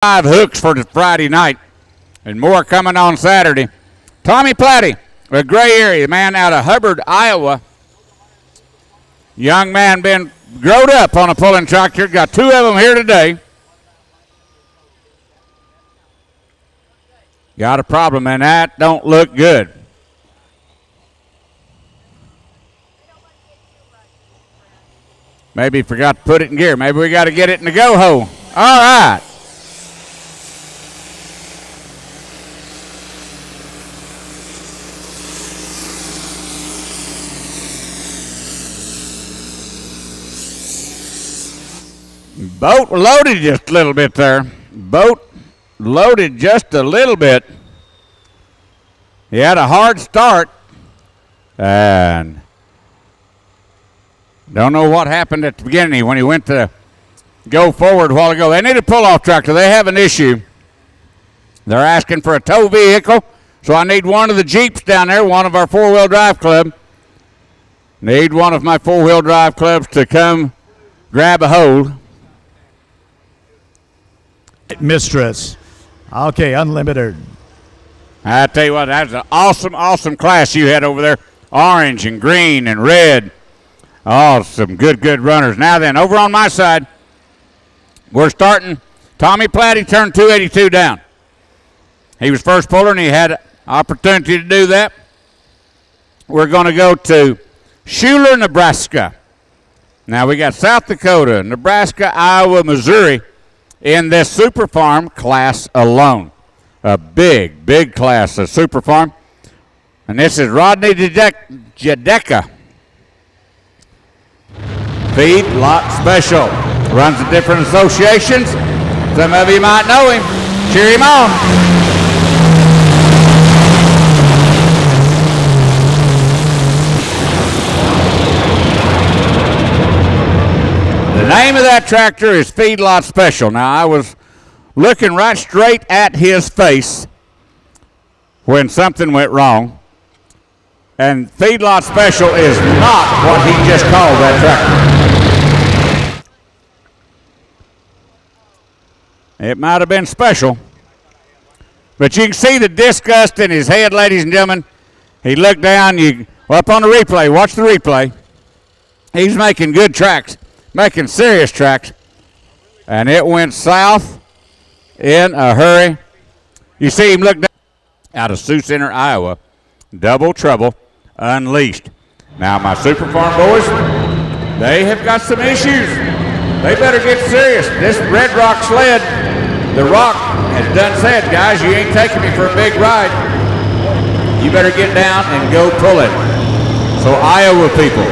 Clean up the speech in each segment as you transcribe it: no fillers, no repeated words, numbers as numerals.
5 hooks for the Friday night, and more coming on Saturday. Tommy Platty, a gray area man out of Hubbard, Iowa. Young man been growed up on a pulling tractor. Got 2 of them here today. Got a problem, and that don't look good. Maybe he forgot to put it in gear. Maybe we got to get it in the go hole. All right. Boat loaded just a little bit there. Boat loaded just a little bit. He had a hard start. And don't know what happened at the beginning when he went to go forward a while ago. They need a pull-off tractor. They have an issue. They're asking for a tow vehicle. So I need one of the Jeeps down there, one of our 4-wheel drive club. Need one of my 4-wheel drive clubs to come grab a hold. Mistress. Okay, unlimited. I tell you what, that's an awesome, awesome class you had over there. Orange and green and red. Oh, some good runners. Now then, over on my side, we're starting. Tommy Platty turned 282 down. He was first puller, and he had opportunity to do that. We're going to go to Schuler, Nebraska. Now we got South Dakota, Nebraska, Iowa, Missouri in this Super Farm class alone. A big class of Super Farm. And this is Rodney Jadeka. Feedlot Special. Runs the different associations. Some of you might know him. Cheer him on. The name of that tractor is Feedlot Special. Now, I was looking right straight at his face when something went wrong. And Feedlot Special is not what he just called that tractor. It might have been special. But you can see the disgust in his head, ladies and gentlemen. He looked down. Up on the replay. Watch the replay. He's making good tracks. Making serious tracks. And it went south in a hurry. You see him look down out of Sioux Center, Iowa. Double Trouble Unleashed. Now, my Super Farm boys, they have got some issues. They better get serious. This Red Rock sled, the Rock has done said, guys, you ain't taking me for a big ride. You better get down and go pull it. So, Iowa people,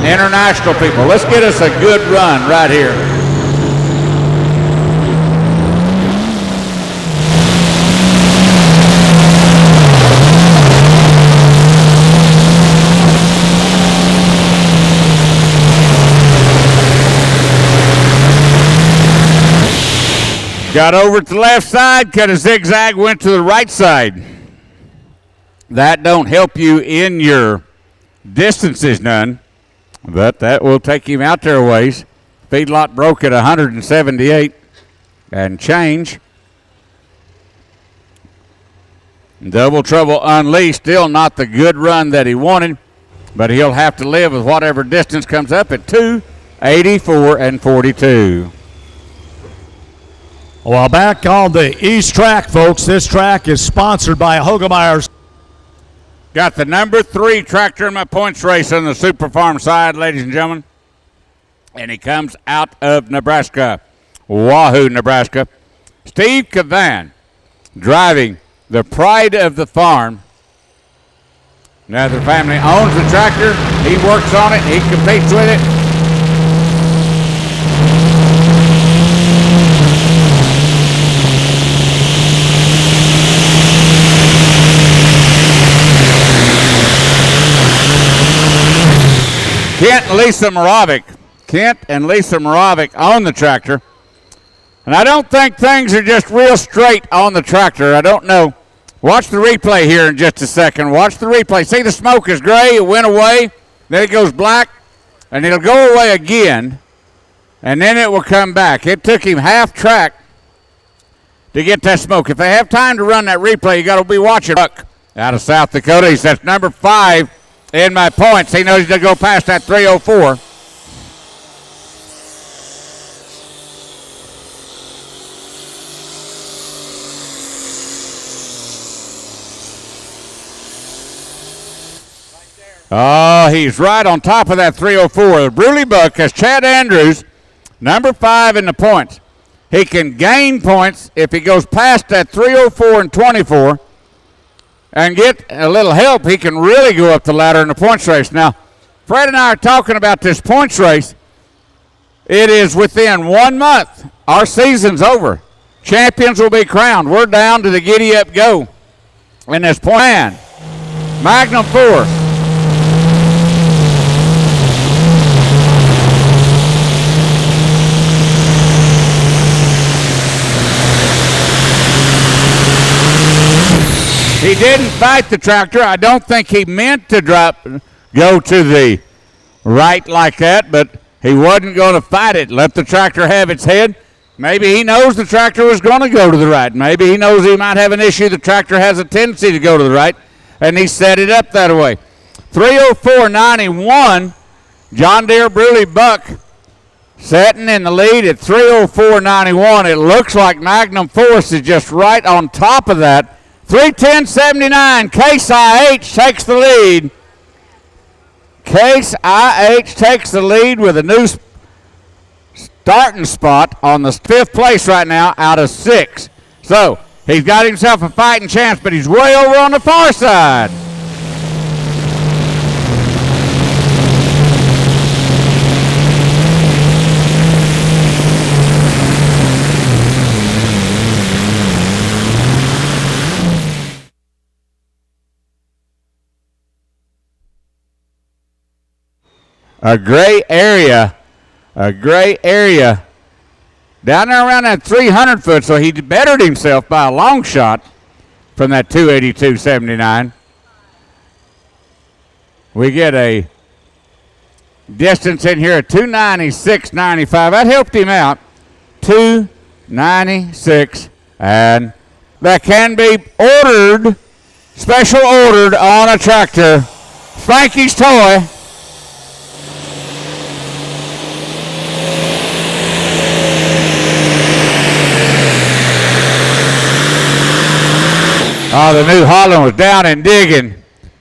international people, let's get us a good run right here. Got over to the left side, cut a zigzag, went to the right side. That don't help you in your distances none, but that will take him out there a ways. Feedlot broke at 178 and change. Double Trouble Unleashed, still not the good run that he wanted, but he'll have to live with whatever distance comes up at 2:84 and 42. Well, back on the East track, folks. This track is sponsored by Hogemeyer's. Got the number 3 tractor in my points race on the Super Farm side, ladies and gentlemen. And he comes out of Nebraska, Wahoo, Nebraska. Steve Cavan driving the pride of the farm. Now the family owns the tractor. He works on it. He competes with it. Kent and Lisa Moravik own the tractor. And I don't think things are just real straight on the tractor. I don't know. Watch the replay here in just a second. Watch the replay. See, the smoke is gray. It went away. Then it goes black. And it'll go away again. And then it will come back. It took him half track to get that smoke. If they have time to run that replay, you got to be watching. Buck out of South Dakota. He says number 5 in my points. He knows he's going to go past that 304. Oh, he's right on top of that 304. The Brule Buck has Chad Andrews, number 5 in the points. He can gain points if he goes past that 304 and 24 and get a little help. He can really go up the ladder in the points race. Now, Fred and I are talking about this points race. It is within 1 month. Our season's over. Champions will be crowned. We're down to the giddy up go in this point. Magnum Force. He didn't fight the tractor. I don't think he meant to go to the right like that, but he wasn't going to fight it. Let the tractor have its head. Maybe he knows the tractor was going to go to the right. Maybe he knows he might have an issue. The tractor has a tendency to go to the right, and he set it up that way. 304.91, John Deere Brule Buck setting in the lead at 304.91. It looks like Magnum Force is just right on top of that. 310.79, Case IH takes the lead. Case IH takes the lead with a new starting spot on the 5th place right now out of 6. So he's got himself a fighting chance, but he's way over on the far side. A gray area down there around that 300 foot, so he bettered himself by a long shot from that 282.79. We get a distance in here of 296.95. That helped him out. 296, and that can be ordered, special ordered on a tractor. Spanky's toy. Oh, the New Holland was down and digging.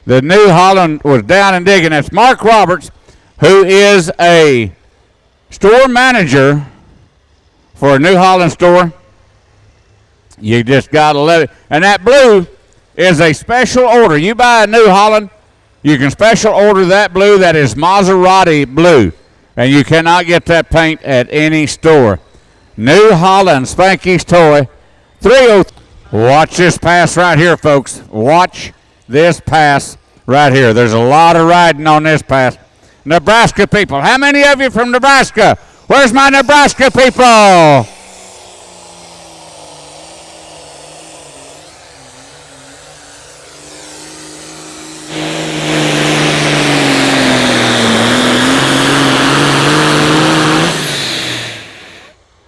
The New Holland was down and digging. That's Mark Roberts, who is a store manager for a New Holland store. You just got to let it. And that blue is a special order. You buy a New Holland, you can special order that blue. That is Maserati blue. And you cannot get that paint at any store. New Holland, Spanky's toy, 303. Watch this pass right here, folks. Watch this pass right here. There's a lot of riding on this pass. Nebraska people. How many of you from Nebraska? Where's my Nebraska people?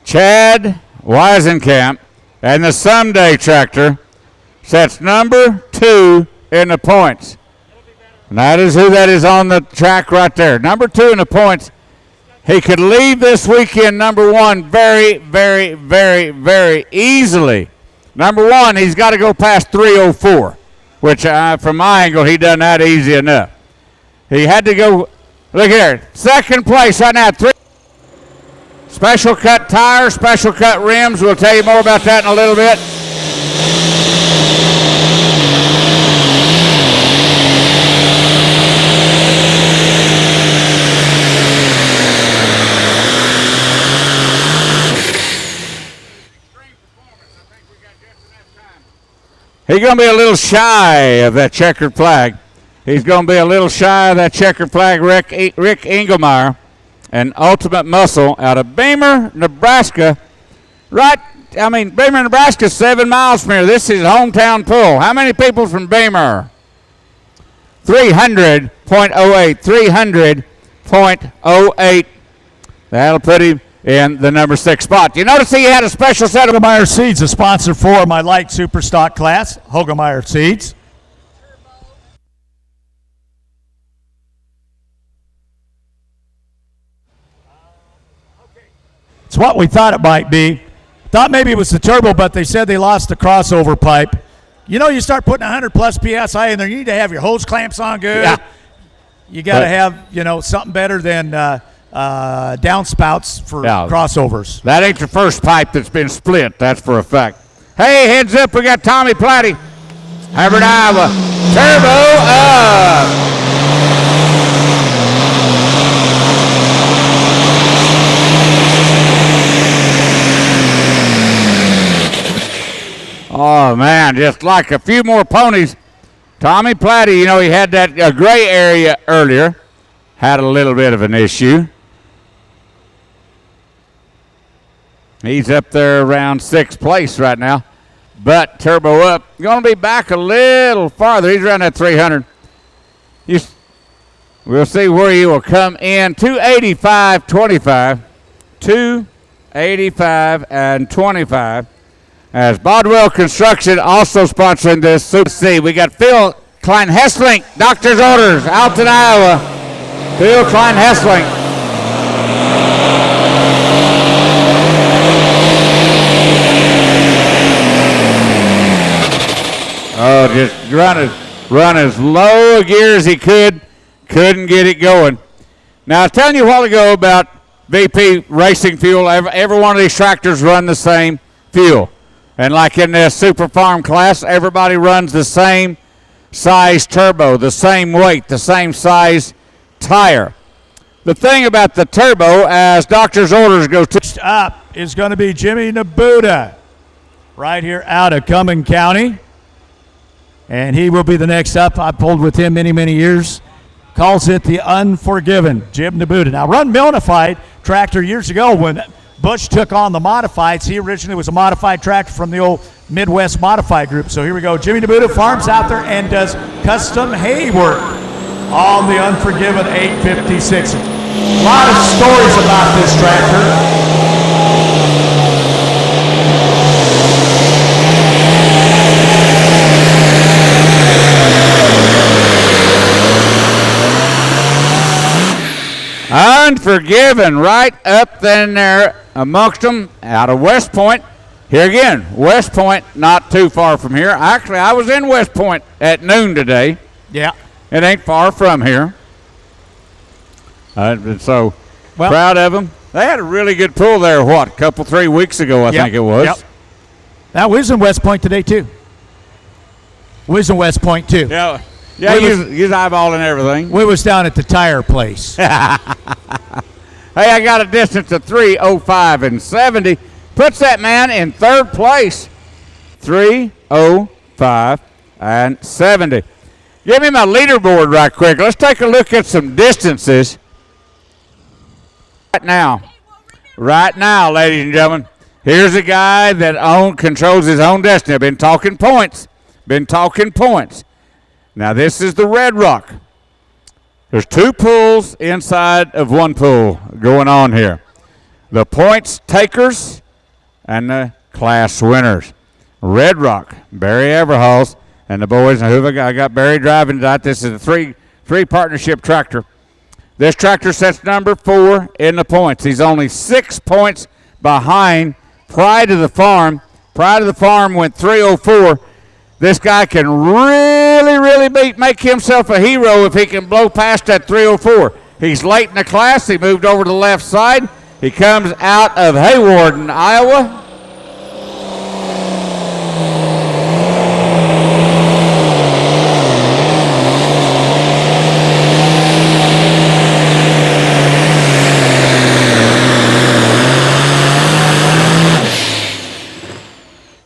Chad Weisenkamp and the Someday tractor sets number 2 in the points. And that is who that is on the track right there. Number 2 in the points. He could leave this weekend number 1 very, very, very, very easily. Number 1, he's got to go past 304, which from my angle, he done that easy enough. He had to go, look here, 2nd place right now, 3. Special cut tires, special cut rims. We'll tell you more about that in a little bit. He's going to be a little shy of that checkered flag. He's going to be a little shy of that checkered flag. Rick Engelmeyer. And Ultimate Muscle out of Beamer, Nebraska. Beamer, Nebraska is 7 miles from here. This is hometown pull. How many people from Beamer? 300.08. 300.08. That'll put him in the number 6 spot. You notice he had a special set of Hogemeyer Seeds, a sponsor for my light super stock class. Hogemeyer Seeds. It's what we thought it might be. Thought maybe it was the turbo, but they said they lost the crossover pipe. You know, you start putting 100 plus PSI in there, you need to have your hose clamps on good. Yeah. You got to have, you know, something better than downspouts for crossovers. That ain't the first pipe that's been split, that's for a fact. Hey, heads up, we got Tommy Platty. Hubbard, Iowa. Turbo up. Oh, man, just like a few more ponies. Tommy Platty, you know, he had that gray area earlier. Had a little bit of an issue. He's up there around 6th place right now. But turbo up. Going to be back a little farther. He's around that 300. We'll see where he will come in. 285.25. 285 and 25. As Bodwell Construction also sponsoring this. Let's see, we got Phil Klein-Hesslink, Doctor's Orders, Alton, Iowa. Phil Klein-Hesslink. Oh, just run as low a gear as he could. Couldn't get it going. Now, I was telling you a while ago about VP Racing Fuel. Every one of these tractors run the same fuel. And like in the Super Farm class, everybody runs the same size turbo, the same weight, the same size tire. The thing about the turbo, as Doctor's Orders go to up, is going to be Jimmy Nabuda, right here out of Cumming County. And he will be the next up. I pulled with him many, many years. Calls it the Unforgiven, Jim Nabuda. Now, run Milnified tractor years ago when Bush took on the Modifieds. He originally was a modified tractor from the old Midwest Modified group. So here we go. Jimmy Nabuda farms out there and does custom hay work on the Unforgiven 856. A lot of stories about this tractor. Unforgiven right up in there amongst them out of West Point. Here again, West Point not too far from here. Actually, I was in West Point at noon today. Yeah. It ain't far from here. So proud of them. They had a really good pull there, a couple, 3 weeks ago, I think it was. Yep. Now, we was in West Point today, too. We was in West Point, too. Yeah. Yeah, he's eyeballing everything. We was down at the tire place. Hey, I got a distance of 3:05 and 70. Puts that man in 3rd place. 3:05 and 70. Give me my leaderboard right quick. Let's take a look at some distances. Right now, ladies and gentlemen, here's a guy that controls his own destiny. I've been talking points. Now, this is the Red Rock. There's 2 pools inside of 1 pool going on here. The points takers and the class winners. Red Rock, Barry Everhals, and the boys. Now, I got Barry driving tonight. This is a three partnership tractor. This tractor sets number 4 in the points. He's only 6 points behind Pride of the Farm. Pride of the Farm went 3:04. This guy can really make himself a hero if he can blow past that 3:04. He's late in the class. He moved over to the left side. He comes out of Haywarden, Iowa.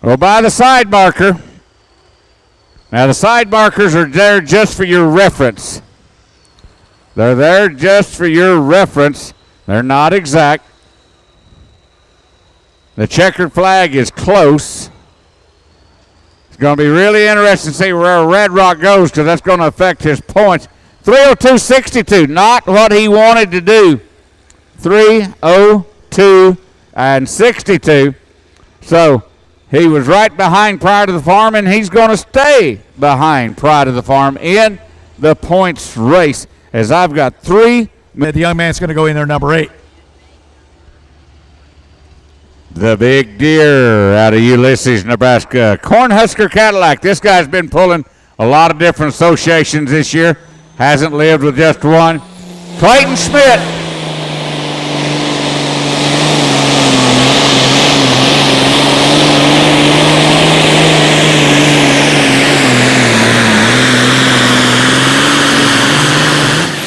Well, by the side marker. Now, the side markers are there just for your reference. They're there just for your reference. They're not exact. The checkered flag is close. It's going to be really interesting to see where Red Rock goes because that's going to affect his points. 3:02.62, not what he wanted to do. 3:02.62. 72 and 62. So he was right behind Pride of the Farm, and he's going to stay behind Pride of the Farm in the points race, as I've got 3. The young man's going to go in there, number 8. The big deer out of Ulysses, Nebraska. Cornhusker Cadillac. This guy's been pulling a lot of different associations this year. Hasn't lived with just one. Clayton Schmidt.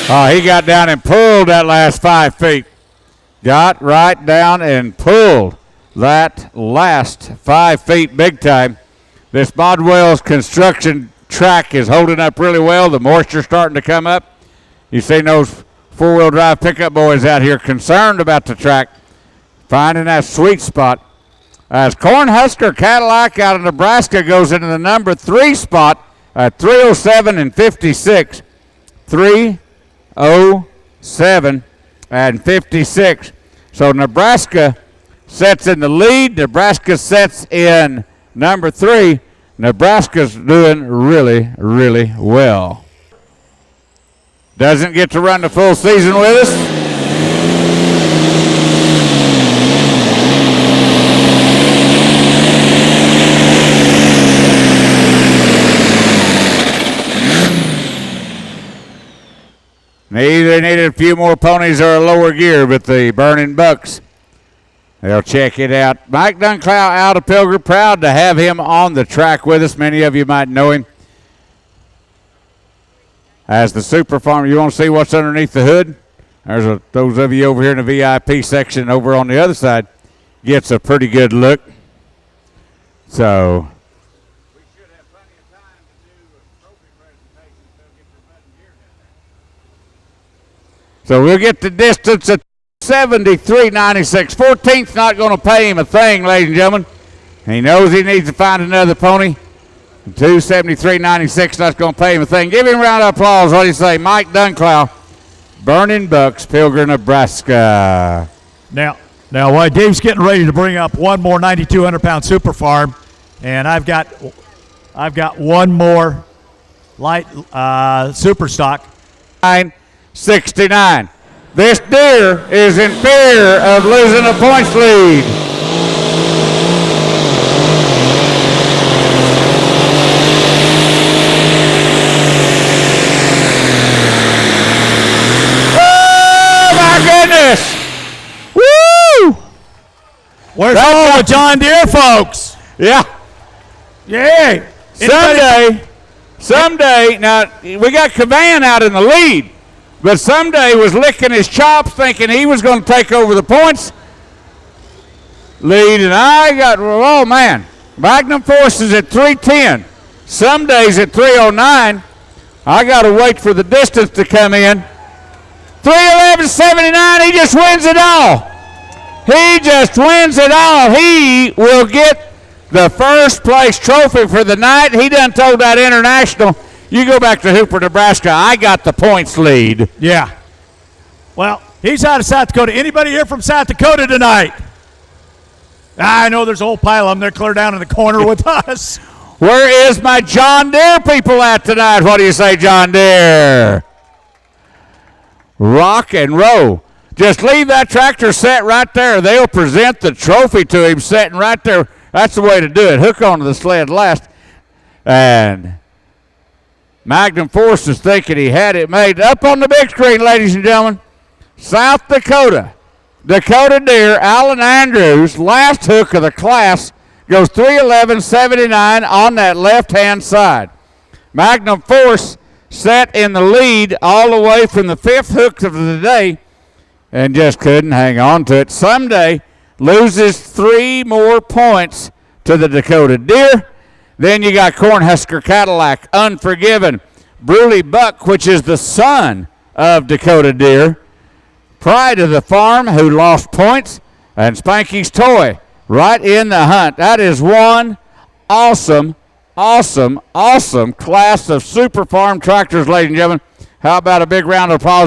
Oh, he got down and pulled that last 5 feet. Got right down and pulled that last 5 feet big time. This Bodwell's construction track is holding up really well. The moisture's starting to come up. You see those 4-wheel drive pickup boys out here concerned about the track, finding that sweet spot. As Cornhusker Cadillac out of Nebraska goes into the number 3 spot at 307 and 56. 307 and 56. So Nebraska sets in the lead. Nebraska sets in number 3. Nebraska's doing really, really well. Doesn't get to run the full season with us. They needed a few more ponies or a lower gear, but the Burnin Bucks, they'll check it out. Mike Dunclow out of Pilgrim, proud to have him on the track with us. Many of you might know him as the Super Farmer. You want to see what's underneath the hood? There's those of you over here in the VIP section over on the other side gets a pretty good look. So we should have plenty of time to do a trophy presentation, so get the button here down there. So we'll get the distance at 73.96. 14th's not going to pay him a thing, ladies and gentlemen. He knows he needs to find another pony. 273.96, that's going to pay him a thing. Give him a round of applause. What do you say? Mike Dunclow, Burnin Bucks, Pilgrim, Nebraska. Now, while Dave's getting ready to bring up one more 9,200-pound Super Farm, and I've got one more light Super Stock. 969. This deer is in fear of losing a points lead. Woo! Where's all the John Deere folks? Yeah. Yay! Someday, now we got Cavan out in the lead, but someday was licking his chops thinking he was going to take over the points lead, and I got, oh man, Magnum Force is at 310. Some days at 309. I got to wait for the distance to come in. 311.79, he just wins it all. He just wins it all. He will get the first place trophy for the night. He done told that international, you go back to Hooper, Nebraska, I got the points lead. Yeah. Well, he's out of South Dakota. Anybody here from South Dakota tonight? I know there's a whole pile of them. They're clear down in the corner with us. Where is my John Deere people at tonight? What do you say, John Deere? Rock and roll. Just leave that tractor set right there. They'll present the trophy to him sitting right there. That's the way to do it. Hook onto the sled last. And Magnum Force is thinking he had it made. Up on the big screen, ladies and gentlemen, South Dakota. Dakota Deere, Alan Andrews, last hook of the class, goes 311.79 on that left-hand side. Magnum Force set in the lead all the way from the fifth hook of the day and just couldn't hang on to it. Someday loses 3 more points to the Dakota Deere. Then you got Cornhusker Cadillac, Unforgiven, Brule Buck, which is the son of Dakota Deere, Pride of the Farm, who lost points, and Spanky's Toy right in the hunt. That is one awesome class of Super Farm tractors, ladies and gentlemen. How about a big round of applause?